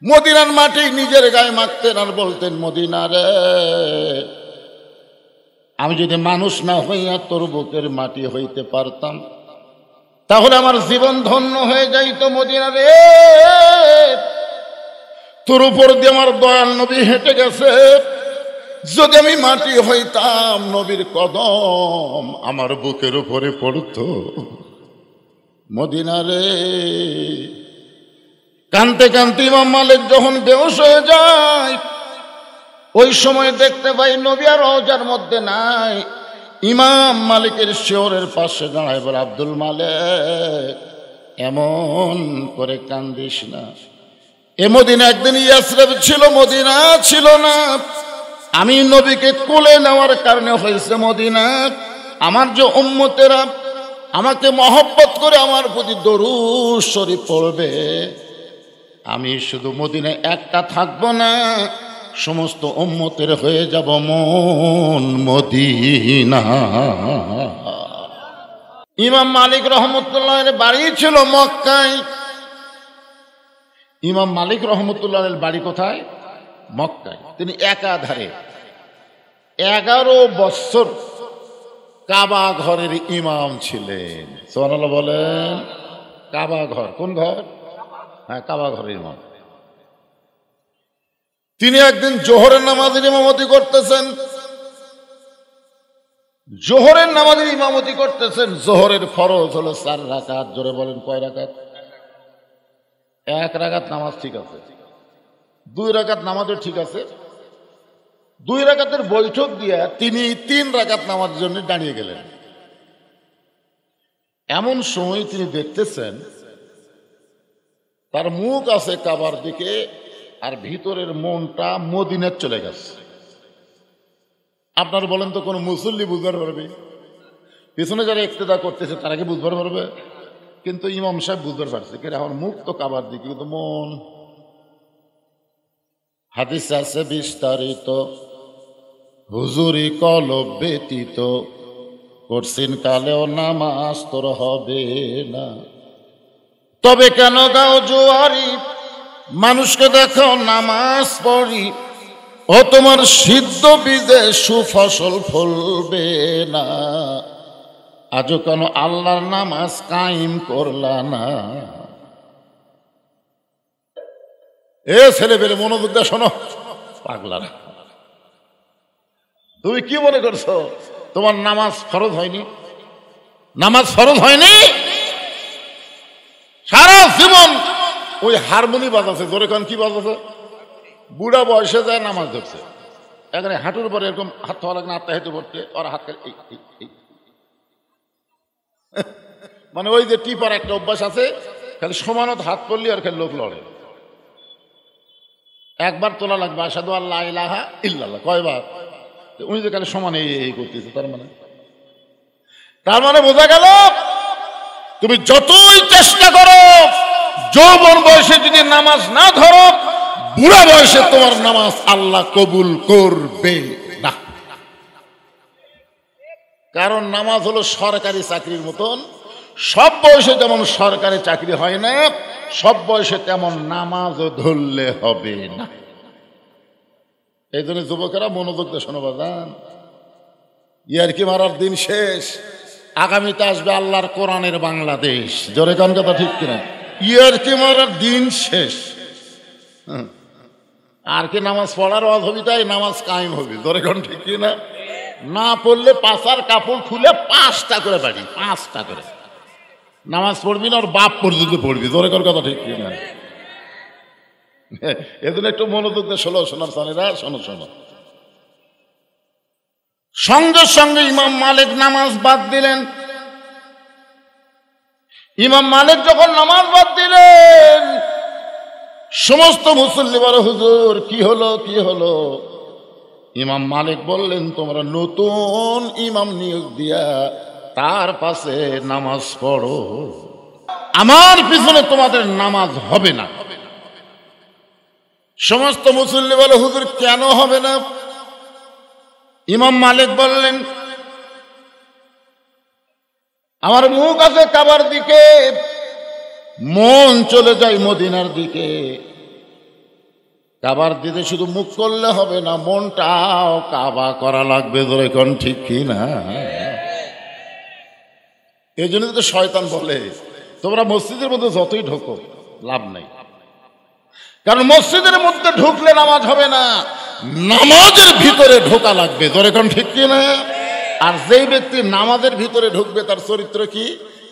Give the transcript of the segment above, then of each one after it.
মদিনার মাটি নিজের গায়ে মাখতেন আর বলতেন, মদিনা রে, আমি যদি মানুষ না হইয়া তোর বুকের মাটি হইতে পারতাম তাহলে আমার জীবন ধন্য হয়ে যাইত। মদিনা রে, তোর উপর দিয়ে আমার দয়াল নবী হেঁটে গেছে, যদি আমি মাটি হইতাম নবীর কদম আমার বুকের উপরে পড়তো। মদিনা রে, কানতে কানতে ইমাম মালিক যখন বেহুশ হয়ে যায়, ওই সময় দেখতে পাই নবী আর রওজার মধ্যে নাই। ইমাম মালিকের শিয়রের পাশে দাঁড়ায় বলে, আব্দুল মালিক, এমন করে কান্দিস না। এ মদিনা একদিন ইয়াসরিব ছিল, মদিনা ছিল না। আমি নবীকে কোলে নেওয়ার কারণে হয়েছে মদিনা। আমার যে উম্মতেরা আমাকে মহব্বত করে আমার প্রতি দরুদ শরীফ পড়বে, আমি শুধু মদিনায় একটা থাকবো না, সমস্ত উম্মতের হয়ে যাব মন মদিনা। ইমাম মালিক রহমতুল্লাহের বাড়ি ছিল মক্কায়। ইমাম মালিক রহমতুল্লাহের বাড়ি কোথায়? মক্কায়। তিনি একাধারে 11 বছর কাবা ঘরের ইমাম ছিলেন। সুবহানাল্লাহ বলেন। কাবা ঘর, কোন ঘর? হ্যাঁ, কাবা ঘরের ইমাম। তিনি একদিন জোহরের নামাজের ইমামতি করতেছেন। জোহরের নামাজের ইমামতি করতেছেন। জোহরের ফরজ হলো 4 রাকাত। জোরে বলেন, কয় রাকাত? 1 রাকাত নামাজ ঠিক আছে, 2 রাকাত নামাজও ঠিক আছে। 2 রাকাতের বৈঠক দিয়া তিনি 3 রাকাত নামাজের জন্য দাঁড়িয়ে গেলেন। এমন সময় তিনি দেখতেছেন তার মুখ আছে কাবার দিকে, আর ভিতরের মনটা মদিনায় চলে গেছে। আপনার বলেন তো, কোন মুসল্লি বুঝবার পারবে? পিছনে যারা ইক্তেদা করতেছে তারা কি বুঝবার পারবে? কিন্তু ইমাম সাহেব বুঝবার পারছে, কিন্তু এখন মুখ তো কাবার দিকে, কিন্তু মন। হাদিস আছে বিস্তারিত, হুজুরি কলব ব্যতীত করছেন কালেও নামাজ তোর হবে না। তবে কেন গাও জোয়ারি, মানুষকে দেখো নামাজ পড়ি, ও তোমার সিদ্ধ বীজে সুফসল ফলবে না। আজও কেন আল্লাহর নামাজ কায়েম করলা না? এ ছেলে পেলে মনোযোগ দিয়ে শোনো, পাগলারা, তুমি কি মনে করছো তোমার নামাজ ফরজ হয়নি? নামাজ ফরজ হয়নি? সারা জীবন ওই হারমোনি বাজাচ্ছে, জোরে কান কি বাজাচ্ছে? বুড়া বয়সে যায় নামাজ ধরছে, এখানে হাঁটুর পরে এরকম হাত থাকা লাগে না, আত্মা হেঁটে পড়তে, ওর হাত মানে ওই যে টিপার একটা অভ্যাস আছে, খালি সমানত হাত পড়লি আর খালি লোক লড়ে। একবার তোলা লাগবে আশহাদু আল্লা ইলাহা ইল্লাল্লাহ, কয়বার? উনি যে খালি সমান এই করতেছে, তার মানে বোঝা গেল তুমি যতই চেষ্টা করো যৌবন বয়সে যদি নামাজ না ধরো, বুড়া বয়সে তোমার নামাজ আল্লাহ কবুল করবে না। কারণ নামাজ হলো সরকারি চাকরির মতন, সব বয়সে যেমন সরকারি চাকরি হয় না, সব বয়সে তেমন নামাজও ধরলে হবে না। এই জন্য যুবকেরা মনোযোগ দিয়ে শোনো বাজান, ইয়ারকি মারার দিন শেষ, আগামীতে আসবে আল্লাহর কোরআনের বাংলাদেশ। জোরে কান কথা ঠিক কিনা? ইয়ারকি মারার দিন শেষ। আর কি নামাজ পড়ার ওয়াজ হবি, তাই নামাজ কায়েম হবে। জোরে কান ঠিক কিনা? না পড়লে পাশার কাপড় খুলে 5টা করে বাড়ি, 5টা করে নামাজ পড়বি না, ওর বাপ পর্যন্ত পড়বি। জোরে কান কথা ঠিক কিনা? এজন্য একটু মনোযোগ দিয়ে শোনো, শোনার সানেরা শোনো শোনো। সঙ্গে সঙ্গে ইমাম মালিক নামাজ বাদ দিলেন। ইমাম মালিক যখন নামাজ বাদ দিলেন, সমস্ত মুসল্লি বলে, হুজুর কি হলো কি হলো? ইমাম মালিক বললেন, তোমরা নতুন ইমাম নিয়োগ দিয়া তার পাশে নামাজ পড়ো, আমার পিছনে তোমাদের নামাজ হবে না। সমস্ত মুসল্লি বলে, হুজুর কেন হবে না? ইমাম মালিক বললেন, আমার মুখ আছে কাবার দিকে, মন চলে যায় মদিনার দিকে। কাবার দিতে শুধু মুখ করলে হবে না, মনটাও কাবা করা লাগবে। ধরে কোন ঠিক কি না? এই জন্য তো শয়তান বলে তোমরা মসজিদের মধ্যে যতই ঢোকো লাভ নেই, কারণ মসজিদের মধ্যে ঢুকলে নামাজ হবে না, নামাজের ভিতরে ঢোকা লাগবে। ধরে কোন ঠিক কি না? আর যেই ব্যক্তি নামাজের ভিতরে ঢুকবে তার চরিত্র কি?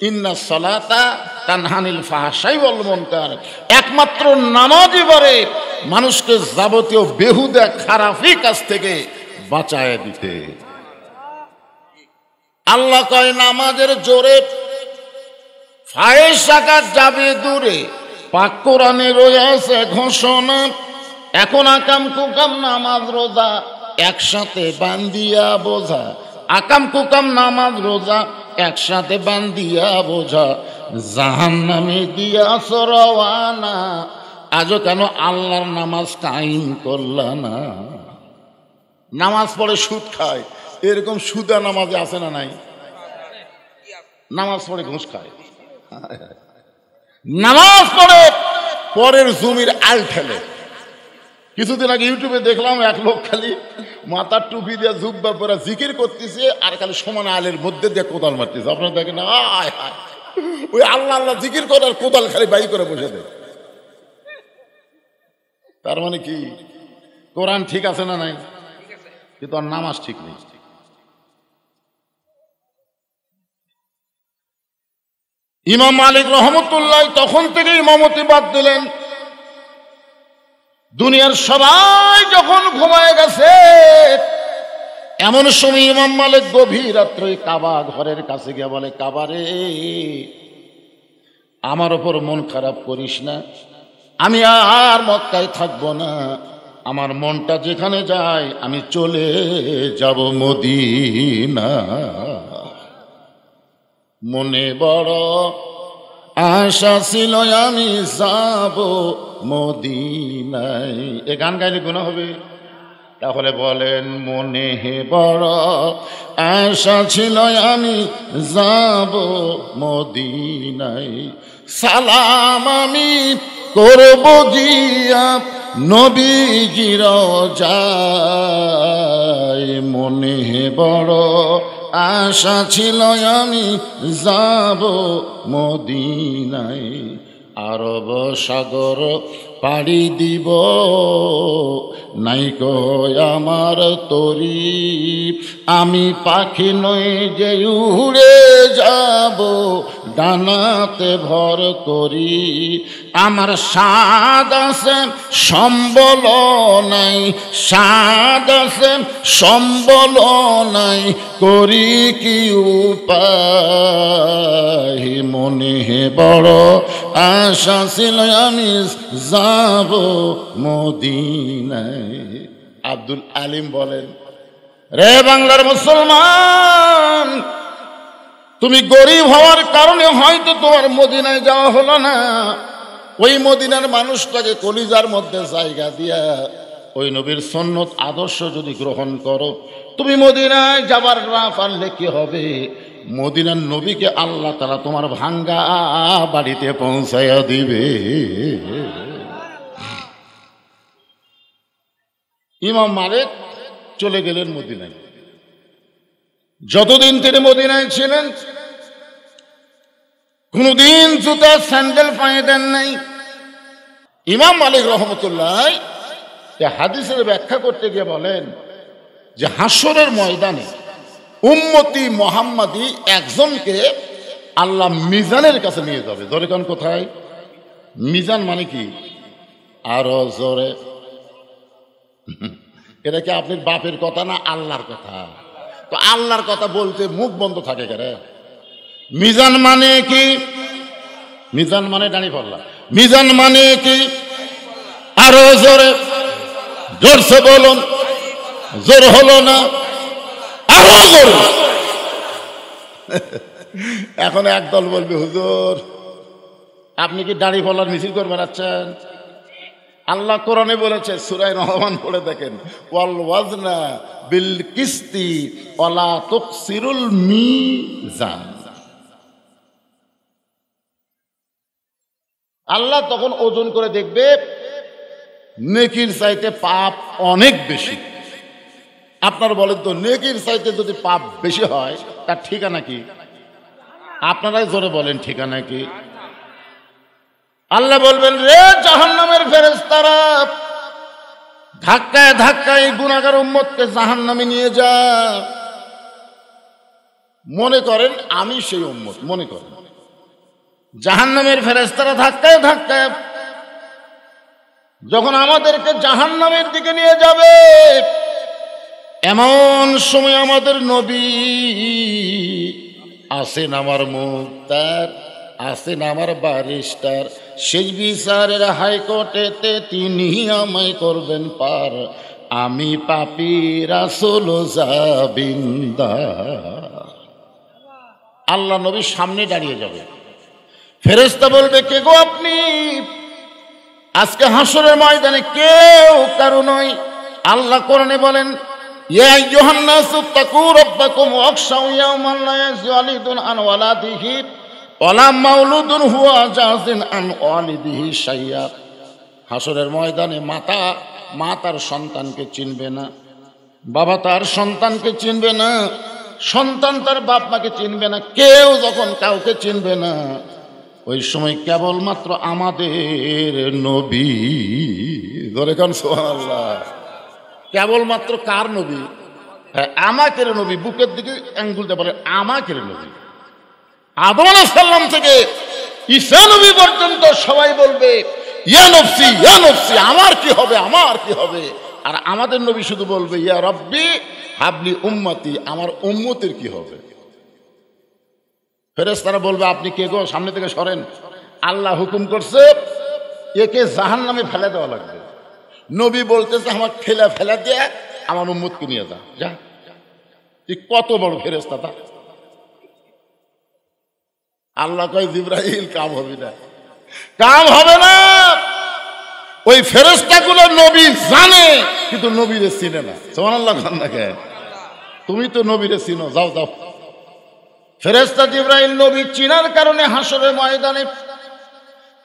ইন্না সালাতা তানহানিল ফাহশাই ওয়াল মুনকার। একমাত্র নামাজই পারে মানুষকে যাবতীয় বেহুদা খারাপি কাজ থেকে বাঁচায় দিতে। আল্লাহ কয় নামাজের জোরে ফাহেশা যাবে দূরে, পাক কোরআনে রয়েছে ঘোষণা। এখন আকাম কুকাম নামাজ রোজা একসাথে বান্দিয়া বোঝা, আকাম কুকাম নামাজ রোজা একসাথে বান্দিয়া বোঝা, জাহান্নামে দিয়া সরওয়ানা। আজও কেন আল্লাহর নামাজ কায়েম করলা না? নামাজ পড়ে সুদ খায়, এরকম সুদা নামাজে আছে না নাই? নামাজ পড়ে ঘুষ খায়, নামাজ পড়ে পরের জমির আল ঠেলে। কিছুদিন আগে ইউটিউবে দেখলাম এক লোক খালি মাথার টুপি দিয়ে জুব্বা পরে জিকির করতেছে আর খালি সমান আলের মধ্যে দিয়ে কোদাল মারতেছে। আপনারা দেখেন ওই আল্লাহ আল্লাহ জিকির করে আর কোদাল খালি বাই করে বসে দেয়। তার মানে কি? কোরআন ঠিক আছে না নাই, কিন্তু আর নামাজ ঠিক নেই। ইমাম মালিক রহমতুল্লাহ তখন থেকে ইমামতি বাদ দিলেন। দুনিয়ার সবাই যখন ঘুমায় গেছে, এমন সময় ইমাম মালিক গভীর রাত্রে কাবা ঘরের কাছে গিয়ে বলে, কাবারে আমার ওপর মন খারাপ করিস না, আমি আর মক্কায় থাকবো না, আমার মনটা যেখানে যায় আমি চলে যাব মদিনা। মনে বড় আশা ছিল আমি যাব মদিনায়। এ গান গাইলে গুনাহ হবে? তাহলে বলেন, মনে বড় আশা ছিল আমি যাব মদিনায়, সালাম আমি করব গিয়া নবীজির যায়। মনে বড় আশা ছিল আমি যাব মদিনায়, আরব সাগর পাড়ি দিব নাইকো আমার তরি, আমি পাখি নই যে উড়ে যাব ডানাতে ভর করি। আমার স্বাদ আছে সম্বল নাই, স্বাদ আছে সম্বল নাই, করি কি উপায়। মনে বড় আশা ছিল আমি যাব মদিনায়। আব্দুল আলিম বলেন, রে বাংলার মুসলমান, তুমি গরিব হওয়ার কারণে হয়তো তোমার মদিনায় যাওয়া হলো না। ওই মদিনার মানুষটাকে কলিজার মধ্যে জায়গা দিয়া ওই নবীর সুন্নত আদর্শ যদি গ্রহণ করো, তুমি মদিনায় যাবার না পারলে কি হবে? মদিনার নবীকে আল্লাহ তাআলা তোমার ভাঙ্গা বাড়িতে পৌঁছাইয়া দিবে। ইমাম মালিক চলে গেলেন মদিনায়। যতদিন তিনি মদিনায় ছিলেন কোনদিন জুতা স্যান্ডেল পায়ে দেন নাই। ইমাম মালিক রহমতুল্লাহ হাদিসের ব্যাখ্যা করতে গিয়ে বলেন যে হাসরের ময়দানে উম্মতি মুহাম্মাদি একজনকে আল্লাহ মিজানের কাছে নিয়ে যাবে। জোরে কোন কোথায়? মিজান মানে কি? আরো জোরে। এটা কি আপনার বাপের কথা না আল্লাহর কথা? তো আল্লাহর কথা বলতে মুখ বন্ধ থাকে কেন? মিজান মানে কি? মিজান মানে দাঁড়িয়ে পড়লা। মিজান মানে কি? আরো জোরে, জোরসে বলুন। জোর হলো না, আরো জোর। এখন একদল বলবে, হুজুর আপনি কি দাঁড়িয়ে পড়লার মিছিল করে বেড়াচ্ছেন? আল্লাহ কোরআনে বলেছে, সূরা রহমান পড়ে দেখেন, ওয়াল ওয়াজনা বিল কিসতি ওয়ালা তুকসিরুল মিজান। আল্লাহ তখন ওজন করে দেখবে নেকির চাইতে পাপ অনেক বেশি। আপনারা বলেন তো, নেকির চাইতে যদি পাপ বেশি হয় তার ঠিকানা কি? আপনারাই জোরে বলেন, ঠিকানা কি? আল্লাহ বলবেন, রে জাহান্নামের ফেরেশতারা, ধাক্কায় ধাক্কায় গুনাহগার উম্মতকে জাহান্নামে নিয়ে যা। মনে করেন আমি সেই উম্মত, মনে করেন জাহান্নামের ফেরেশতারা ধাক্কায় ধাক্কায় যখন আমাদেরকে জাহান্নামের দিকে নিয়ে যাবে, এমন সময় আমাদের নবী আছেন আমার মুক্তার, আছেন আমার বারিস্টার, সেই বিচারের হাইকোর্টেতে তিনি আমায় করবেন পার, আমি পাপী রাসূল জাবিন্দা। আল্লাহ নবীর সামনে দাঁড়িয়ে যাবে, ফেরেশতা বলবে, কে গো আপনি? আজকে হাসরের ময়দানে কেউ কারো নয়। আল্লাহ কোরআনে বলেন, ইয়া আইয়ুহান নাসু তাকু রাব্বাকুম ওয়াখশাউ ইয়াওমান লা ইয়াজজি ওয়ালিদুন আন ওয়ালাদিহি ওয়ালা মাউলুদুন হুয়া জাযিন আন ওয়ালিদিহি শাইয়্যা। হাসরের ময়দানে মা তার সন্তানকে চিনবে না, বাবা তার সন্তানকে চিনবে না, সন্তান তার বাপ মাকে চিনবে না, কেউ যখন কাউকে চিনবে না, ওই সময় কেবলমাত্র আমাদের নবী, ধরে কান সুবহানাল্লাহ, কেবলমাত্র কার নবী? আমাকের নবী। বুকের দিকে আঙ্গুলটা বলে আমাকের নবী। আদম আলাইহিস সালাম থেকে ঈসা নবী পর্যন্ত সবাই বলবে, ইয়া নফসি ইয়া নফসি, আমার কি হবে, আমার কি হবে। আর আমাদের নবী শুধু বলবে, ইয়া রব্বি হাবলি উম্মতি, আমার উম্মতের কি হবে। ফেরেশতারা বলবে, আপনি কে গো, সামনে থেকে সরেন, আল্লাহ হুকুম করছে একে জাহান্নামে ফেলে দেওয়া লাগবে। নবী বলতেছে, আমার ফেলা দিয়ে আমার উম্মতকে নিয়ে যা। তুই কত বড় ফেরেশতা তা? আল্লাহ কয়, জিবরাইল কাম হবে না, কাম হবে না। ওই ফেরেশতাগুলো নবী জানে, কিন্তু নবীরে চিনে না। সুবহানাল্লাহ। তুমি তো নবীরে চিনো, যাও যাও। ফেরেশতা জিবরাইল নবী চিনার কারণে হাসরের ময়দানে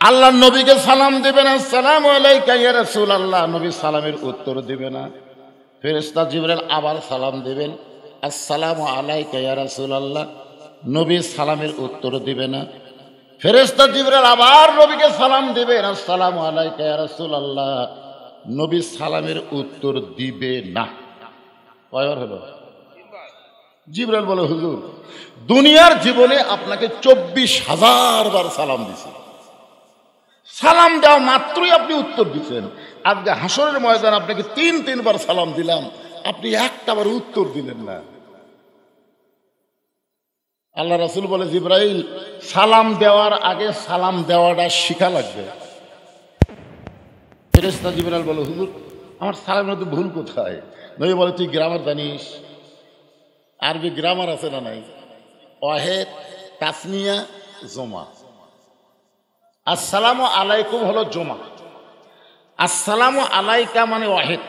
আল্লাহ নবীকে সালাম দিবেন, আসসালামু আলাইকা ইয়া রাসূলুল্লাহ, নবী সালামের উত্তর দিবে না। ফেরেশতা জিবরাইল আবার সালাম দিবেন, আসসালামু আলাইকা ইয়া রাসূলুল্লাহ, নবী সালামের উত্তর দিবে না। ফেরেশতা জিবরাইল আবার নবীকে সালাম দিবেন, আসসালামু আলাইকা ইয়া রাসূলুল্লাহ, নবী সালামের উত্তর দিবে না। কয়বার হলো? জিবরাইল বলে, হুজুর দুনিয়ার জীবনে আপনাকে 24,000 বার সালাম দিছি, সালাম দেওয়া মাত্রই আপনি উত্তর দিচ্ছেন। আজকে হাসরের ময়দান আপনাকে 3 বার সালাম দিলাম, আপনি একটাবার উত্তর দিলেন না। আল্লাহ রাসূল বলে, জিবরাইল সালাম দেওয়ার আগে সালাম দেওয়াটা শিখা লাগবে। ফেরেশতা জিবরাইল বলে, হুজুর আমার সালামের তো ভুল কোথায়? নবী বলে, তুই গ্রামার জানিস? আরবি গ্রামার আছে না নাই? ওয়াহেদ, তাসনিয়া, জমা। আসসালামু আলাইকুম হলো জমা, আসসালামু আলাইকা মানে ওয়াহেদ,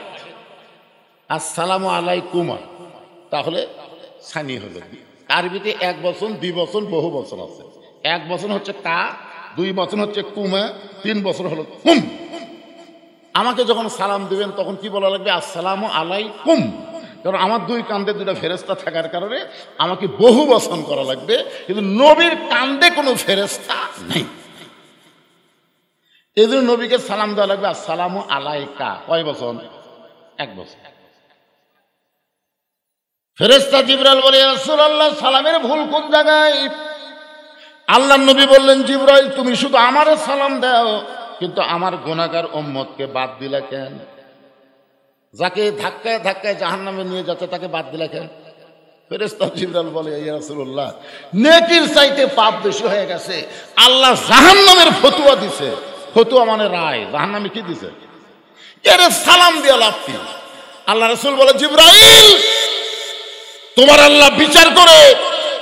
আসসালামু আলাইকুমা তাহলে সানি হলো। আরবিতে 1 বচন, 2 বচন, বহু বচন আছে। 1 বচন হচ্ছে কা, 2 বচন হচ্ছে কুমা, 3 বচন হলো কুম। আমাকে যখন সালাম দিবেন তখন কি বলা লাগবে? আসসালামু আলাইকুম। কারণ আমার 2 কান্দে 2টা ফেরেশতা থাকার কারণে আমাকে বহু বচন করা লাগবে, কিন্তু নবীর কান্দে কোনো ফেরেশতা নেই, এই জন্য নবীকে সালাম দেওয়া লাগবে আসসালামু আলাইকা। কয় বচন? 1 বচন। ফেরেশতা জিবরাইল বলে, ইয়া রাসূলুল্লাহ সালামের ভুল কোন জায়গায়? আল্লাহর নবী বললেন, জিবরাইল তুমি শুধু আমারে সালাম দাও, কিন্তু আমার গুনাহগার উম্মতকে বাদ দিলা কেন? যাকে ধাক্কায় ধাক্কায় জাহান্নামে নিয়ে যাচ্ছে তাকে বাদ দিলা কেন? ফেরেশতা জিবরাইল বলে, ইয়া রাসূলুল্লাহ নেকির চাইতে পাপ বেশি হয়ে গেছে, আল্লাহ জাহান্নামের ফতোয়া দিছে। ফতোয়া মানে রায়। জাহান্নামে কি দিছে? এর সালাম দিয়ে লাভ কি? আল্লাহ রাসূল বলে, জিবরাইল তোমার আল্লাহ বিচার করে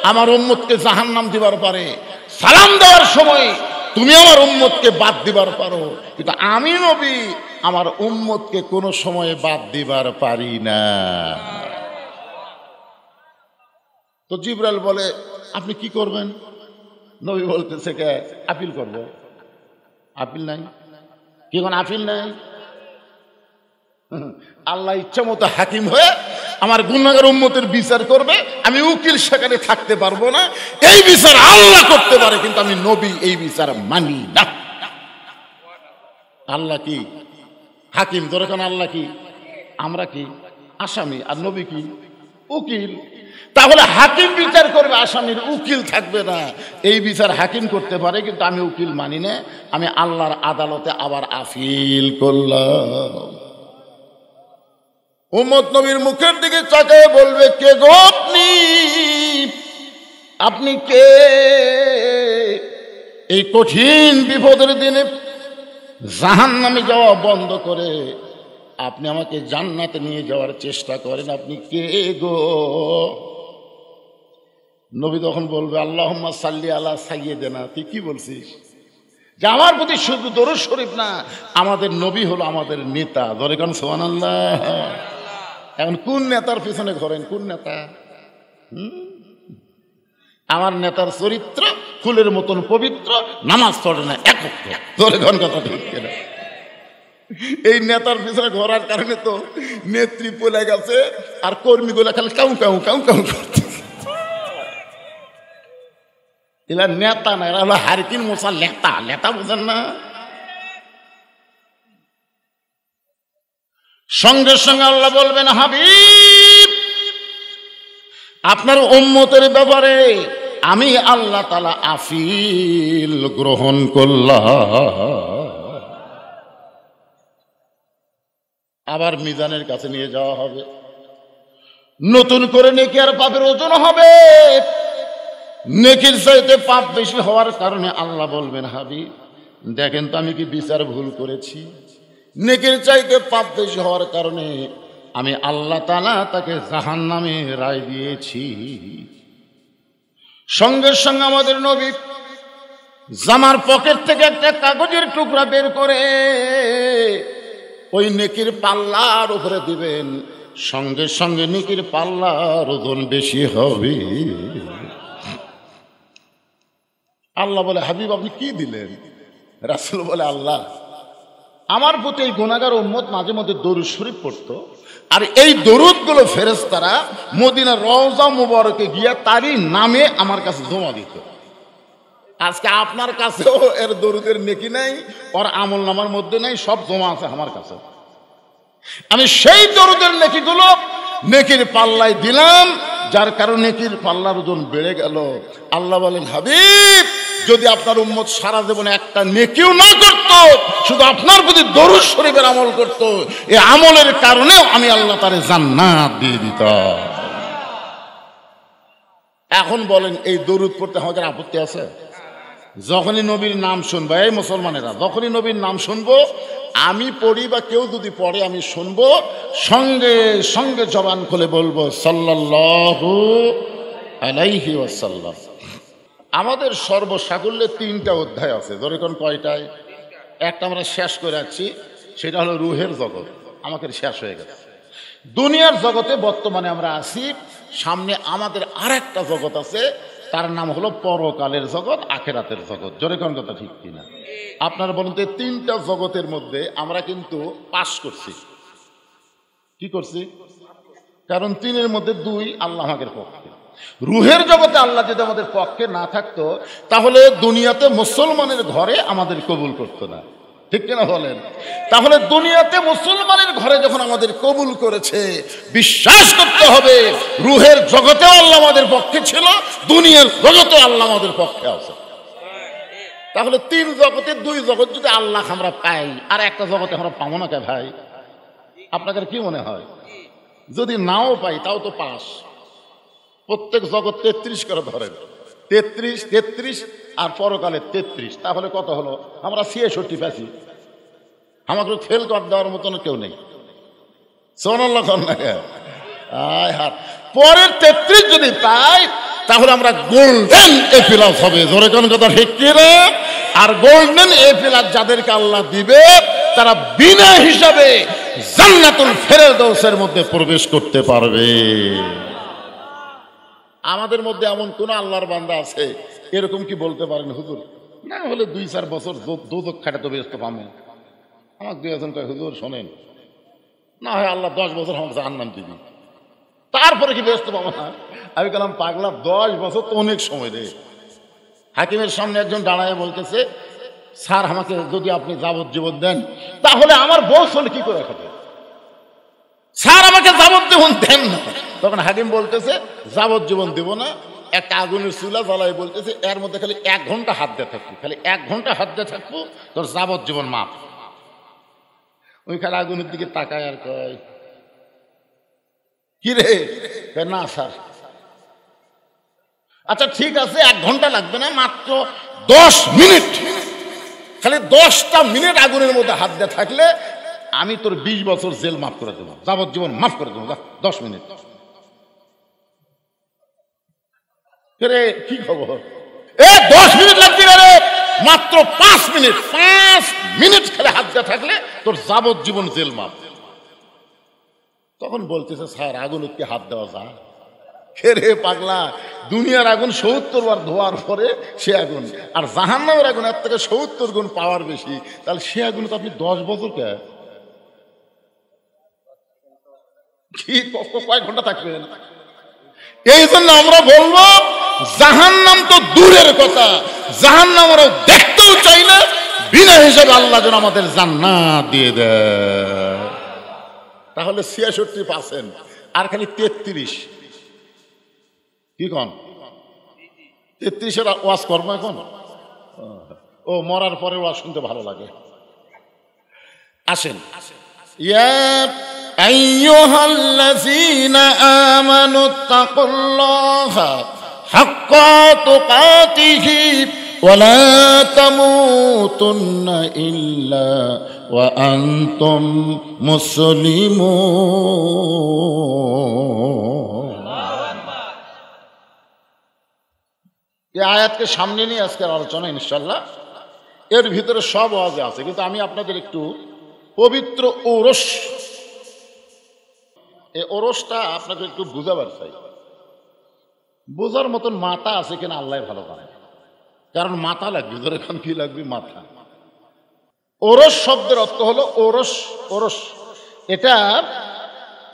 আমার উম্মতকে জাহান্নাম দিবার পারে, সালাম দেওয়ার সময় তুমি আমার উম্মতকে বাদ দিবার পারো, কিন্তু আমি নবী আমার উম্মতকে কোনো সময় বাদ দিবার পারি না। তো জিবরাইল বলে, আপনি কি করবেন? নবী বলতেছে, কে আপিল করব? আপিল নাই কি? কোন আপিল নাই? আল্লাহ ইচ্ছা মতো হাকিম হয়ে আমার গুনাহগার উম্মতের বিচার করবে, আমি উকিল সেখানে থাকতে পারবো না। এই বিচার আল্লাহ করতে পারে, কিন্তু আমি নবী এই বিচার মানি না। আল্লাহ কি হাকিম, ধরে কেন আল্লাহ কি, আমরা কি আসামি, আর নবী কি উকিল। তাহলে হাকিম বিচার করবে, আসামির উকিল থাকবে না। এই বিচার হাকিম করতে পারে, কিন্তু আমি উকিল মানি না। আমি আল্লাহর আদালতে আবার আপিল করলাম। উম্মত নবীর মুখের দিকে তাকিয়ে বলবে, কে গো আপনি? আপনি কে? এই কঠিন বিপদের দিনে জাহান্নামে যাওয়া বন্ধ করে আপনি আমাকে জান্নাতে নিয়ে যাওয়ার চেষ্টা করেন, আপনি কে গো? নবী তখন বলবে, আল্লাহুম্মা সাল্লি আলা সাইয়্যিদিনা। তুই কি বলছিস? যে আমার প্রতি শুধু দরুদ শরীফ না, আমাদের নবী হলো আমাদের নেতা। ধরে কোন সুবহানাল্লাহ। এখন কোন নেতার পিছনে ঘোরেন? কোন নেতা? আমার নেতার চরিত্র ফুলের মতন পবিত্র, নামাজ পড়ে না এক ওয়াক্ত। ধরে কোন কথা ঠিক কিনা? এই নেতার পিছনে ঘোরার কারণে তো নেত্রী পলে গেছে, আর কর্মীগুলা খালি কাউ কাউ কাউ কাউ করছে। এরা নেতা না, এরা হলো হারিকিন মশা লেতা। লেতা বুঝেন না? সঙ্গে সঙ্গে আল্লাহ বলবেন, হাবিব আপনার উম্মতের ব্যাপারে আমি আল্লাহ তাআলা আপিল গ্রহণ করলাম। আবার মিজানের কাছে নিয়ে যাওয়া হবে, নতুন করে নেকি আর পাপের ওজন হবে। নেকির চাইতে পাপ বেশি হওয়ার কারণে আল্লাহ বলবেন, হাবিব দেখেন তো আমি কি বিচার ভুল করেছি। নেকির চাইতে পাপ বেশি হওয়ার কারণে আমি আল্লাহ তাআলা তাকে জাহান্নামে রায় দিয়েছি। সঙ্গে সঙ্গে আমাদের নবী জামার পকেট থেকে একটা কাগজের টুকরা বের করে ওই নেকির পাল্লার উপরে দিবেন, সঙ্গে সঙ্গে নেকির পাল্লার ওজন বেশি হবে। আল্লাহ বলে, হাবিব আপনি কি দিলেন? রাসূল বলে, আল্লাহ আমার প্রতি এই গুনাহগার উম্মত মাঝে মধ্যে দরুদ শরীফ পড়তো, আর এই দরুদগুলো ফেরেশতারা মদিনার রওজা মুবারকে গিয়া তারই নামে আমার কাছে জমা দিত। আজকে আপনার কাছেও এর দরুদের নেকি নাই, ওর আমল নামার মধ্যে নাই, সব জমা আছে আমার কাছে। আমি সেই দরুদের নেকিগুলো নেকির পাল্লায় দিলাম, যার কারণে নেকির পাল্লার ওজন বেড়ে গেল। আল্লাহ বলেন, হাবিব যদি আপনার উম্মত সারা জীবনে একটা নেকিও না করত, শুধু আপনার প্রতি দরুদ শরীফের আমল করত, এই আমলের কারণেও আমি আল্লাহ তারে জান্নাত দিয়ে দিতাম। এখন বলেন, এই দরুদ পড়তে আমাদের আপত্তি আছে? যখনই নবীর নাম শুনবো, এই মুসলমানেরা যখনই নবীর নাম শুনবো, আমি পড়ি বা কেউ যদি পড়ে আমি শুনবো, সঙ্গে সঙ্গে জবান খুলে বলবো সাল্লাল্লাহু আলাইহি ওয়াসাল্লাম। আমাদের সর্বসাকুল্যে 3টা অধ্যায় আছে। ধরে কোন কয়টায়? একটা আমরা শেষ করে যাচ্ছি, সেটা হলো রুহের জগৎ। আমাদের শেষ হয়ে গেছে। দুনিয়ার জগতে বর্তমানে আমরা আছি, সামনে আমাদের আর একটা জগৎ আছে, তার নাম হলো পরকালের জগৎ, আখেরাতের জগৎ। জোরে কোন কথা ঠিক কিনা? আপনারা বলুন তো, 3টা জগতের মধ্যে আমরা কিন্তু পাস করছি। কি করছি? কারণ 3-এর মধ্যে 2 আল্লাহ আমাদের পক্ষে। রুহের জগতে আল্লাহ যদি আমাদের পক্ষে না থাকতো, তাহলে দুনিয়াতে মুসলমানের ঘরে আমাদের কবুল করতো না। ঠিক কিনা বলেন? তাহলে দুনিয়াতে মুসলমানের ঘরে যখন আমাদের কবুল করেছে, বিশ্বাস করতে হবে রুহের জগতেও আল্লাহ আমাদের পক্ষে ছিল, দুনিয়ার জগতেও আল্লাহ আমাদের পক্ষে আছে। তাহলে 3 জগতে 2 জগৎ যদি আল্লাহ আমরা পাই, আর একটা জগতে আমরা পাবো না কে ভাই? আপনাদের কি মনে হয়? যদি নাও পাই তাও তো পাস। প্রত্যেক জগৎ 33 করে ধরেন, 33 আর পরকালে 33, তাহলে কত হলো? আমরা 66 পাচ্ছি। আমাকে ফেল করে দেওয়ার মতন কেউ নেই। সোনাল্লাহ পরের 33 যদি পাই, তাহলে আমরা গোল্ডেন এপিলাস হবে। ধরে কোন কথা ঠিক কিনা? আর গোল্ডেন এপিলাস যাদেরকে আল্লাহ দিবে, তারা বিনা হিসাবে জান্নাতুল ফেরদৌসের মধ্যে প্রবেশ করতে পারবে। আমাদের মধ্যে এমন কোন আল্লাহর বান্দা আছে এরকম কি বলতে পারেন, হুজুর না হলে 2-4 বছর দোজখ খাটাতে ব্যস্ত পাবেন? আমার 2 একজন কয়, হুজুর শোনেন, না হয় আল্লাহ 10 বছর আমাকে জাহান্নাম দিবি, তারপরে কি ব্যস্ত পাবো না? আমি বললাম পাগলা, 10 বছর তো অনেক সময় রে। হাকিমের সামনে একজন দাঁড়ায় বলতেছে, স্যার আমাকে যদি আপনি যাবজ্জীবন দেন তাহলে আমার বউ চলে কি করে খাবে, স্যার আমাকে যাবজ্জীবন দেন না। তখন হাকিম বলতেছে যাবজ্জীবন দেব না, একটা আগুনের চুলা জ্বালাই বলতেছে এর মধ্যে খালি 1 ঘন্টা হাত দিয়ে থাকবো, খালি 1 ঘন্টা হাত দিয়ে থাকবো, তোর যাবজ্জীবন মাপ। ওই খালি আগুনের দিকে তাকায় আর কয় কি রে? না স্যার। আচ্ছা ঠিক আছে, 1 ঘন্টা লাগবে না, মাত্র 10 মিনিট, খালি 10টা মিনিট আগুনের মধ্যে হাত দিয়ে থাকলে আমি তোর 20 বছর জেল মাফ করে দেবো, যাবজ্জীবন মাফ করে দেবো, 10 মিনিট। রে কি খবর? 10 মিনিট লাগবে না রে, মাত্র 5 মিনিট, 5 মিনিট খালি হাত দিয়ে থাকলে তোর যাবজ্জীবন জেল মাফ। তখন বলতেছে স্যার আগুন কি হাত দেওয়া যায়? রে পাগলা, দুনিয়ার আগুন 70 বার ধোয়ার পরে সে আগুন, আর জাহান্নামের আগুন এর থেকে 70 গুণ পাওয়ার বেশি, তাহলে সে আগুন তো আপনি 10 বছর কি কয়েক ঘন্টা থাকবেন? এই জন্য আমরা বলবো জাহান্নাম তো দূরের কথা, জাহান্নাম আমরা দেখতেও চাই না, বিনা হিসাবে আল্লাহ যেন আমাদের জান্নাত দিয়ে দেয়। তাহলে 66% আর খালি 33, কি কন 33-এর ওয়াজ করবো এখন? ও মরার পরে ওয়াজ শুনতে ভালো লাগে। আসেন, ইয়া আইয়ুহাল্লাযীনা আমানুত্তাকুল্লাহা হাক্কা তুকাতিহি ওয়া লা তামুতুন্না ইল্লা ওয়া আনতুম মুসলিমুন। এই আয়াতকে সামনে নিয়ে আজকের আলোচনা ইনশাআল্লাহ। এর ভিতরে সব ওয়াজে আছে, কিন্তু আমি আপনাদের একটু পবিত্র ওরস, এই ওরসটা আপনাকে একটু বুঝাবার চাই। বোঝার মতন মাথা আছে কিনা আল্লাহ ভালো জানে, কারণ মাথা লাগবে, ধরে এখন কি লাগবে? মাথা। ওরস শব্দের অর্থ হলো ওরস, ওরস এটা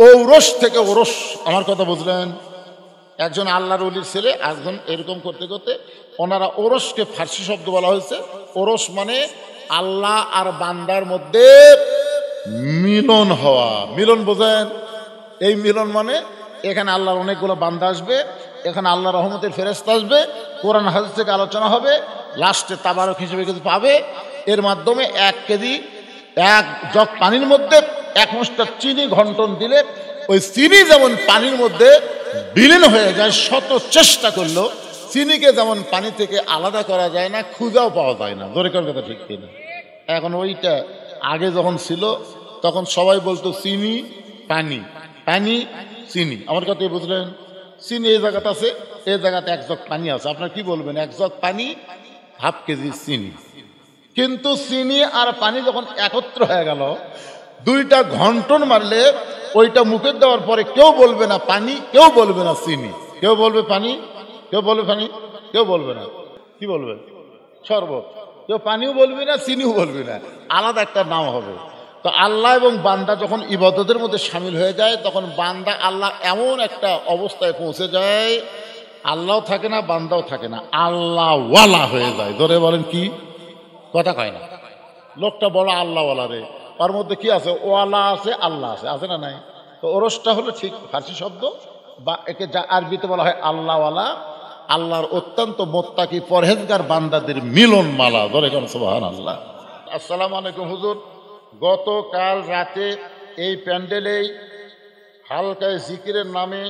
ঔরস থেকে ওরস। আমার কথা বুঝলেন? একজন আল্লাহর ওলির ছেলে, একজন এরকম করতে করতে ওনারা ওরসকে ফার্সি শব্দ বলা হয়েছে। ওরস মানে আল্লাহ আর বান্দার মধ্যে মিলন হওয়া। মিলন বোঝেন? এই মিলন মানে এখানে আল্লাহর অনেকগুলো বান্দা আসবে, এখানে আল্লাহ রহমতের ফেরেশতা আসবে, কোরআন হাদিস থেকে আলোচনা হবে, লাস্টে তাবারক হিসেবে কিছু পাবে। এর মাধ্যমে 1 কেজি 1 জগ পানির মধ্যে 1 মুষ্টা চিনি ঘন্টন দিলে ওই চিনি যেমন পানির মধ্যে বিলীন হয়ে যায়, শত চেষ্টা করলেও চিনিকে যেমন পানি থেকে আলাদা করা যায় না, খুঁজাও পাওয়া যায় না। জোরে করার কথা ঠিক কিনা? এখন ওইটা আগে যখন ছিল তখন সবাই বলতো চিনি পানি, পানি চিনি। আমার কথা বুঝলেন? চিনি এই জায়গাতে আছে, এই জায়গাতে 1 জগ পানি আছে। আপনার কি বলবেন? 1 জগ পানি, ½ কেজি চিনি। কিন্তু চিনি আর পানি যখন একত্র হয়ে গেল, 2টা ঘন্টন মারলে ওইটা মুখে দেওয়ার পরে কেউ বলবে না পানি, কেউ বলবে না চিনি, কেউ বলবে পানি, কেউ বলবে পানি, কেউ বলবে না। কি বলবে? শরবত। কেউ পানিও বলবি না, চিনিও বলবি না, আলাদা একটা নাম হবে। তো আল্লাহ এবং বান্দা যখন ইবাদতের মধ্যে সামিল হয়ে যায়, তখন বান্দা আল্লাহ এমন একটা অবস্থায় পৌঁছে যায়, আল্লাহও থাকে না, বান্দাও থাকে না, আল্লাহ ওয়ালা হয়ে যায়। ধরে বলেন কি কথা কয় না? লোকটা বলো আল্লাহওয়ালা রে, ওর মধ্যে কি আছে? ওয়ালা আছে, আল্লাহ আছে, আছে না নাই? তো ওরসটা হলো ঠিক ফার্সি শব্দ, বা একে যা আরবিতে বলা হয় আল্লাহওয়ালা, আল্লাহর অত্যন্ত মোত্তাকি পরহেজগার বান্দাদের মিলন মালা। ধরে কেন সুবহানাল্লাহ। আসসালামু আলাইকুম হুজুর। গতকাল রাতে এই প্যান্ডেলেই হালকায় জিকিরের নামে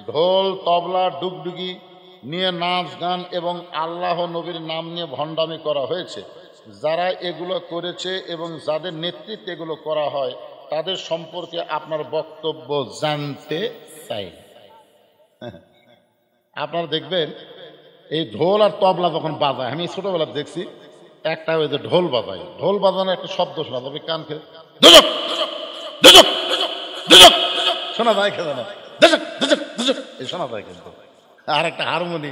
ঢোল, তবলা, ডুগডুগি নিয়ে নাচ গান এবং আল্লাহ নবীর নাম নিয়ে ভণ্ডামি করা হয়েছে। যারা এগুলো করেছে এবং যাদের নেতৃত্বে এগুলো করা হয় তাদের সম্পর্কে আপনার বক্তব্য জানতে চাই। আপনারা দেখবেন এই ঢোল আর তবলা যখন বাজায়, আমি ছোটবেলা দেখছি একটা ওই যে ঢোল বাজায়, ঢোল বাজানোর একটা শব্দ শোনা যাবে কানকে, দুজক দুজক দুজক শোনা যায়, খেতে না দুজক দুজক দুজক এই শোনা যায়। কিন্তু আর একটা হারমোনি,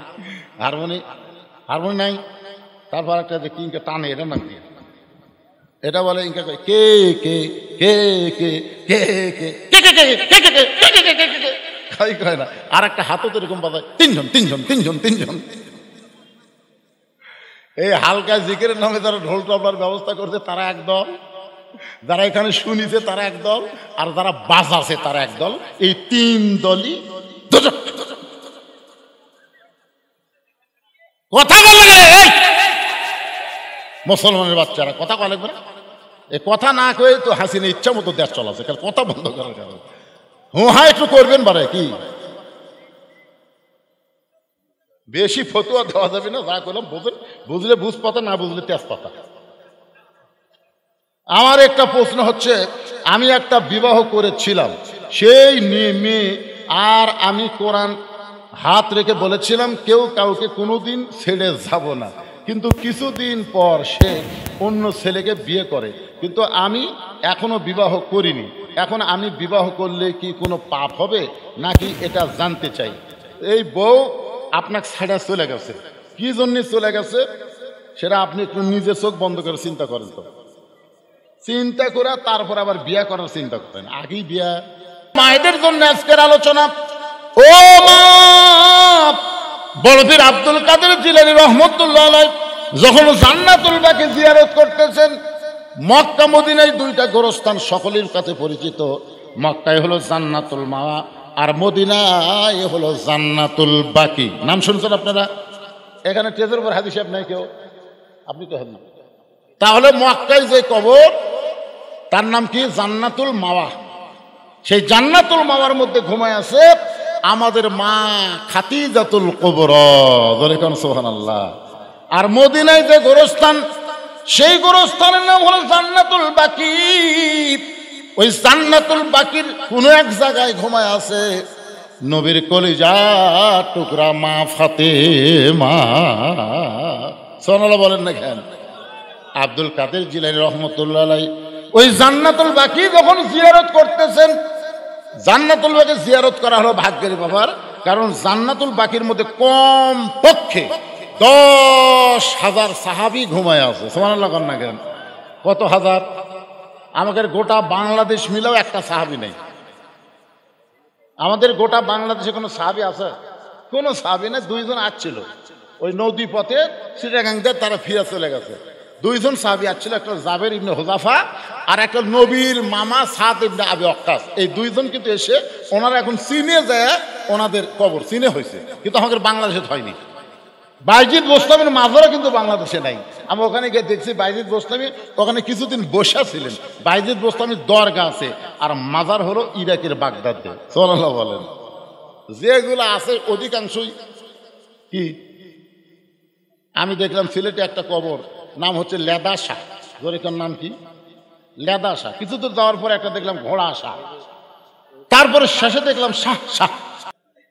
হারমোনি হারমোনি নাই, তারপর একটা যে কিংকে টানে, এটার নাম কি? এটা বলে ইনকা কে কে কে কে কে কে কয় না। আর একটা হাতও তো এরকম বাজায়, তিনজন তিনজন তিনজন তিনজন। এই হালকা জিকিরের নামে যারা ঢোল তবলার ব্যবস্থা করছে তারা একদল, যারা এখানে শুনিছে তারা একদল, আর যারা বাজাছে তারা একদল। এই তিন দলই কথা বলে মুসলমানের বাচ্চারা কথা কয় লাগবে না। এই কথা না কয়ে তো হাসিনা ইচ্ছা মতো দেশ চলাছে, কথা বন্ধ করার কারণে। হ্যাঁ একটু করবেন বারে কি বেশি ফতুয়া দেওয়া যাবে না। যা করলাম বুঝেন, বুঝলে বুঝ পাতা, না বুঝলে তেজপাতা। আমার একটা প্রশ্ন হচ্ছে, আমি একটা বিবাহ করেছিলাম, সেই মেয়ে আর আমি কোরআন হাত রেখে বলেছিলাম কেউ কাউকে কোনোদিন ছেড়ে যাব না, কিন্তু কিছুদিন পর সে অন্য ছেলেকে বিয়ে করে, কিন্তু আমি এখনো বিবাহ করিনি। এখন আমি বিবাহ করলে কি কোনো পাপ হবে নাকি, এটা জানতে চাই। এই বউ আপনাকে ছেড়ে চলে গেছে, কি জন্য চলে গেছে সেটা আপনি একটু নিজে চোখ বন্ধ করে চিন্তা করেন তো। চিন্তা করে তারপর আবার বিয়ে করার চিন্তা করেন, আগেই বিয়া। মায়েদের জন্য আজকের আলোচনা। ও মা, বড়পীর আব্দুল কাদের জিলানী রহমতুল্লাহ আলাইহি যখন জান্নাতুল বাকি জিয়ারত করতেছেন, মক্কা মদিনায় দুইটা গোরস্থান সকলের কাছে পরিচিত। মক্কায় হলো জান্নাতুল মাওয়া, আর মদিনায় হলো জান্নাতুল বাকি। নাম শুনছেন আপনারা? এখানে টেজের উপর হাদিস সাহেব নাই কেউ, আপনি তো হন। তাহলে মক্কায় যে কবর তার নাম কি? জান্নাতুল মাওয়া। সেই জান্নাতুল মাওয়ার মধ্যে ঘুমায় আছে আমাদের মা খাদিজাতুল কুবরা, বলে কোন সুবহানাল্লাহ। আর মদিনায় যে গোরস্থান, সেই গোরস্থানের নাম হলো জান্নাতুল বাকি। ওই জান্নাতুল বাকির কোন এক জায়গায় ঘুমায় আছে নবীর কলিজা টুকরা মা ফাতেমা। সুবহানাল্লাহ বলেন না কেন? আব্দুল কাদের জিলানী রহমতুল্লাহ আলাইহি ওই জান্নাতুল বাকি যখন জিয়ারত করতেছেন, জান্নাতুল বাকি জিয়ারত করা হলো ভাগ্যের ব্যাপার, কারণ জান্নাতুল বাকির মধ্যে কম পক্ষে 10,000 সাহাবী ঘুমায় আছে। সুবহানাল্লাহ কন না কেন? কত হাজার? আমাদের গোটা বাংলাদেশ মিলেও একটা সাহাবী নেই। আমাদের গোটা বাংলাদেশে কোনো সাহাবী আছে? কোনো সাহাবী না। দুইজন আসছিল ওই নদী পথে চিটাগাং দিয়ে, তারা ফিরে চলে গেছে। দুইজন সাহাবী আসছিল, একটা জাবের ইবনে হুযাফা আর একটা নবীর মামা সাদ ইবনে আবি ওয়াক্কাস। এই দুইজন কিন্তু এসে ওনারা এখন চীনে যায়, ওনাদের কবর চীনে হয়েছে, কিন্তু আমাদের বাংলাদেশে হয়নি। বাইজিদ বোস্তামির মাজারও কিন্তু বাংলাদেশে নাই। আমি ওখানে গিয়ে দেখছি বাইজিদ বোস্তামি ওখানে কিছুদিন বসা ছিলেন। বাইজিদ বোস্তামির দরগা আছে, আর মাজার হলো ইরাকের বাগদাদে। সুবহানাল্লাহ বলেন। যেগুলো আছে অধিকাংশই কি, আমি দেখলাম সিলেটে একটা কবর, নাম হচ্ছে লেদা শাহ। জরিকার নাম কি? লেদা শাহ। কিছু দূর যাওয়ার পরে একটা দেখলাম ঘোড়া শাহ, তারপরে শেষে দেখলাম শাহ শাহ।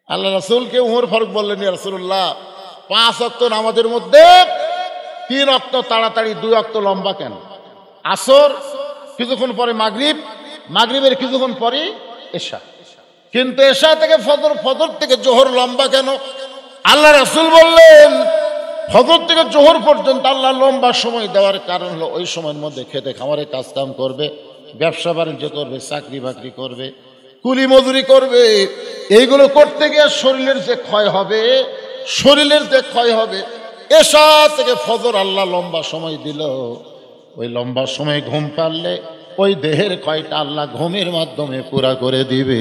আল্লাহ রাসূলকে উমর ফারুক বললেন, ইয়া রাসূলুল্লাহ, 5 ওয়াক্ত নামাজের মধ্যে 3 ওয়াক্ত তাড়াতাড়ি, 2 ওয়াক্ত লম্বা কেন? আসর, কিছুক্ষণ পরে মাগরিব, মাগরিবের কিছুক্ষণ পরে এশা, কিন্তু এশা থেকে ফজর, ফজর থেকে জোহর লম্বা কেন? আল্লাহ রাসূল বললেন, ফজর থেকে জোহর পর্যন্ত আল্লাহ লম্বা সময় দেওয়ার কারণ হলো ওই সময়ের মধ্যে খেতে খামারে কাজ কাম করবে, ব্যবসা বাণিজ্য করবে, চাকরি বাকরি করবে, কুলি মজুরি করবে। এইগুলো করতে গিয়ে শরীরের যে ক্ষয় হবে, শরীরের যে ক্ষয় হবে, এশা থেকে ফজর আল্লাহ লম্বা সময় দিল। ওই লম্বা সময় ঘুম পারলে ওই দেহের ক্ষয়টা আল্লাহ ঘুমের মাধ্যমে পুরা করে দিবে।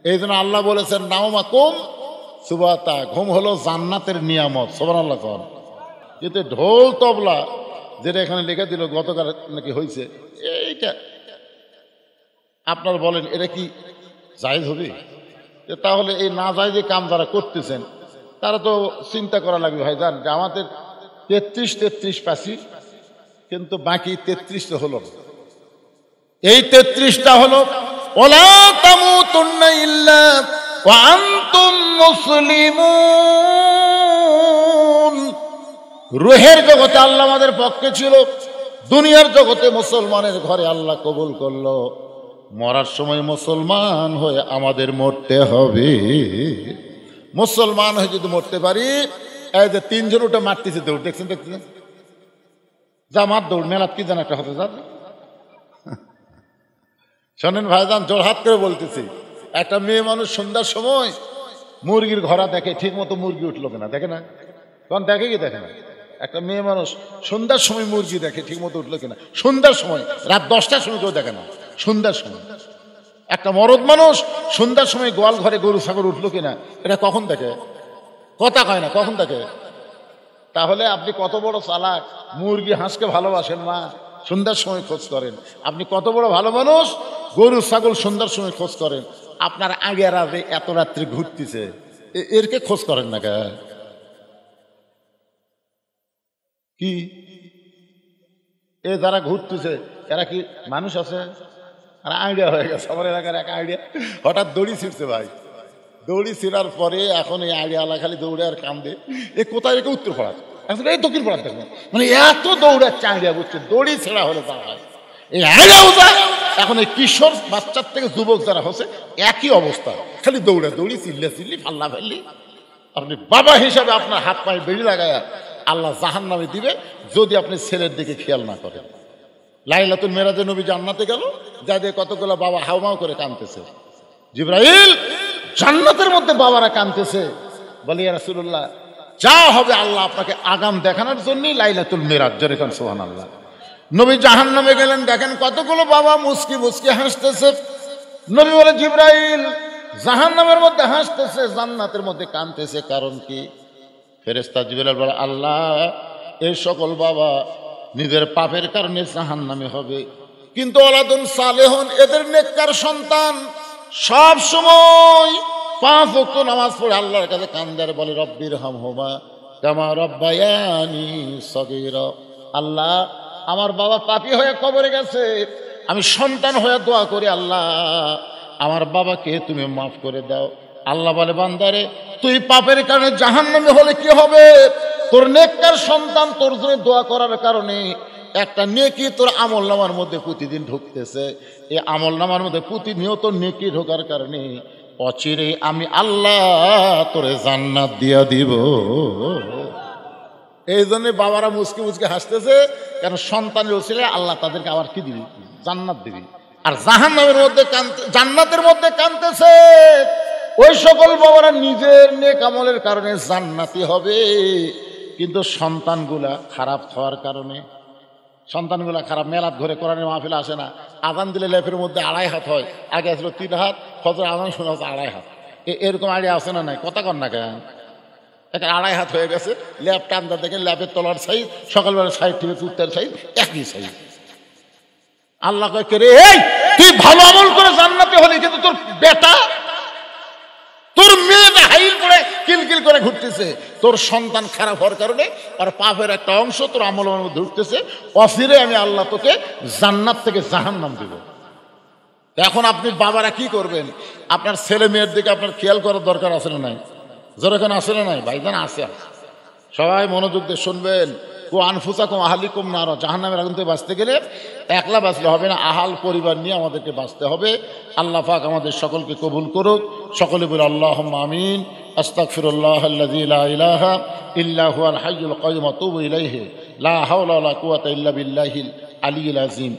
এই জন্য আল্লাহ বলেছেন, নাওমাকুম সুবাতা, ঘুম হলো জান্নাতের নিয়ামত। সুবহানাল্লাহ কন। কিন্তু ঢোল তবলা যেটা এখানে লিখে দিল গতকাল নাকি হয়েছে, এইটা আপনার বলেন এটা কি জায়েজ হবে? তাহলে এই না জায়েজ কাম যারা করতেছেন তারা তো চিন্তা করা লাগবে ভাই, জান যে আমাদের 33 পাসি, কিন্তু বাকি 33টা হলো, এই 33টা হলো ওয়ালা তামুতুন্না ইল্লা ওয়া আনতুম মুসলিমুন। রূহের জগতে আল্লাহ আমাদের পক্ষে ছিল, দুনিয়ার জগতে মুসলমানের ঘরে আল্লাহ কবুল করলো। মরার সময় মুসলমান হয়ে আমাদের মরতে হবে। মুসলমান হয়ে যদি মরতে পারি, এই যে 3 জন ওটা মারতেছে, দেখছেন দেখছেন, যা মার দৌড় মেলাত কি যেন একটা হতে যা। শোনেন ভাইজান, জোরহাত করে বলতেছি, একটা মেয়ে মানুষ সন্ধ্যার সময় মুরগির ঘোড়া দেখে, ঠিক মতো মুরগি উঠলো কিনা দেখে না? তখন দেখে কি দেখে না? একটা মেয়ে মানুষ সন্ধ্যার সময় মুরগি দেখে ঠিক মতো উঠলো কিনা, সন্ধ্যার সময়, রাত 10টার সময় কেউ দেখে না, সন্ধ্যার সময়। একটা মরদ মানুষ সন্ধ্যার সময় গোয়াল ঘরে গরু ছাগল উঠলো কিনা এটা কখন দেখে? কথা কয় না, কখন দেখে? তাহলে আপনি কত বড় চালাক, মুরগি হাঁসকে ভালোবাসেন না, সন্ধ্যার সময় খোঁজ করেন। আপনি কত বড় ভালো মানুষ, গরু ছাগল সন্ধ্যার সময় খোঁজ করেন। আপনার আগেরা যে এত রাত্রি ঘুরতেছে এরকে খোঁজ করেন না কে? কি এ যারা ঘুরতেছে এরা কি মানুষ আছে? আর আইডিয়া হয়ে গেছে আমার এলাকার এক আইডিয়া, হঠাৎ দড়ি ছিঁড়ছে ভাই। দড়ি ছিঁড়ার পরে এখন এই আইডিয়ালা খালি দৌড়ে আর কান্দে, এ কোথায় রেখে উত্তর পাড়া, এখন এই দক্ষিণ পাড়ার দেখবেন, মানে এত দৌড়াচ্ছে আইডিয়া বুঝছে, দড়ি ছেঁড়া হলে তা হয়। এই আইডিয়া এখন এই কিশোর বাচ্চার থেকে যুবক যারা হচ্ছে একই অবস্থা, খালি দৌড়া দৌড়ি, চিল্লা চিল্লি, ফাল্লা ফাল্লি। আপনি বাবা হিসাবে আপনার হাত পায়ে বেড়ি লাগায় আল্লাহ জাহান্নামে দিবে যদি আপনি ছেলের দিকে খেয়াল না করেন। লাইলাতুল মেরাজে নবী জান্নাতে গেল, যা দিয়ে কতগুলো বাবা হাউমাউ করে কাঁদতেছে। জিবরাইল, জান্নাতের মধ্যে বাবারা কাঁদতেছে, বলে ইয়া রাসূলুল্লাহ যা হবে আল্লাহ আপনাকে আগাম দেখানোর জন্যই লাইলাতুল মেরাজ, জোরে কান সুবহানাল্লাহ। নবী জাহান্নামে গেলেন, দেখেন কতগুলো বাবা মুস্কি মুস্কি হাসতেছে। নবী বলে জিবরাইল জাহান্নামের মধ্যে হাসতেছে, জান্নাতের মধ্যে কাঁদতেছে, কারণ কি? ফেরেশতা জিবরাইল বলে আল্লাহ এই সকল বাবা নিজের পাপের কারণে জাহান্নামে হবে, কিন্তু ওয়ালাদুন সালেহুন, এদের নেককার সন্তান সব সময় 5 ওয়াক্ত নামাজ পড়ে আল্লাহর কাছে কান্দার, বলে রব্বির হামহুমা কামা রব্বায়ানি সগীরা। আল্লাহ আমার বাবা পাপী হয়ে কবরে গেছে, আমি সন্তান হয়ে দোয়া করি আল্লাহ আমার বাবাকে তুমি মাফ করে দাও। আল্লাহ বলে বান্দারে তুই পাপের কারণে জাহান্নামে হলে কি হবে? তোর নেককার সন্তান তোর জন্য দোয়া করার কারণে একটা নেকি তোর আমলনামার মধ্যে প্রতিদিন ঢুকতেছে। এই আমলনামার মধ্যে প্রতিনিয়ত নেকি ঢোকার কারণে অচিরে আমি আল্লাহ তোরে জান্নাত দিয়া দিব। এই জন্য বাবারা মুসকে মুসকে হাসতেছে, কেন সন্তানের ওসিলায় আল্লাহ তাদেরকে আবার কি দিবি? জান্নাত দিবি। আর জাহান্নামের মধ্যে জান্নাতের মধ্যে কাঁদতেছে ওই সকল বাবারা নিজের নেক আমলের কারণে জান্নাতি হবে, কিন্তু সন্তানগুলা খারাপ হওয়ার কারণে, সন্তানগুলা খারাপ। মেলাত ঘরে কোরআনের মাহফিল আসে না, আজান দিলে লেপের মধ্যে 2.5 হাত হয়, আগে আসলো 3 হাত, ফজর আজান শোনা হচ্ছে 2.5 হাত। এরকম আইডিয়া আসে না? নাই কথা কন না কেন? একটা 2.5 হাত হয়ে গেছে, ল্যাপ টানটা দেখে ল্যাপের তলার সাইজ, সকালবেলা সাইড থেকে উত্তর সাইজ একই সাইজ। আল্লাহ কয় কে রে, এই তুই ভালো আমল করে জান্নাতে হলি, কিন্তু তোর বেটা তোর মেয়েটা হাইল করে কিলকিল করে ঘুরতেছে, তোর সন্তান খারাপ হওয়ার কারণে আর পাপের একটা অংশ তোর আমলের মধ্যে ঢুকতেছে, অফিরে আমি আল্লাহ তোকে জান্নাত থেকে জাহান্নাম দিব। এখন আপনি বাবারা কি করবেন? আপনার ছেলে মেয়ের দিকে আপনার খেয়াল করার দরকার আছে না নাই? যেরকম আছে না নাই? ভাইজান আছে। সবাই মনোযোগ দিয়ে শুনবেন। কো আনফুসাকুম আহলিকুম নার, জাহান্নামের আগুন থেকে বাঁচতে গেলে একলা বাঁচলে হবে না, আহাল পরিবার নিয়ে আমাদেরকে বাঁচতে হবে। আল্লাহ পাক আমাদের সকলকে কবুল করুক। সকলে বলে আল্লাহুম্মা আমিন। আস্তাগফিরুল্লাহাল্লাযী লা ইলাহা ইল্লা হুয়াল হাইয়ুল কাইয়্যুম ওয়া আতুবু ইলাইহি লা হাওলা ওয়ালা কুওয়াতা ইল্লা বিল্লাহিল আলিয়্যিল আযীম।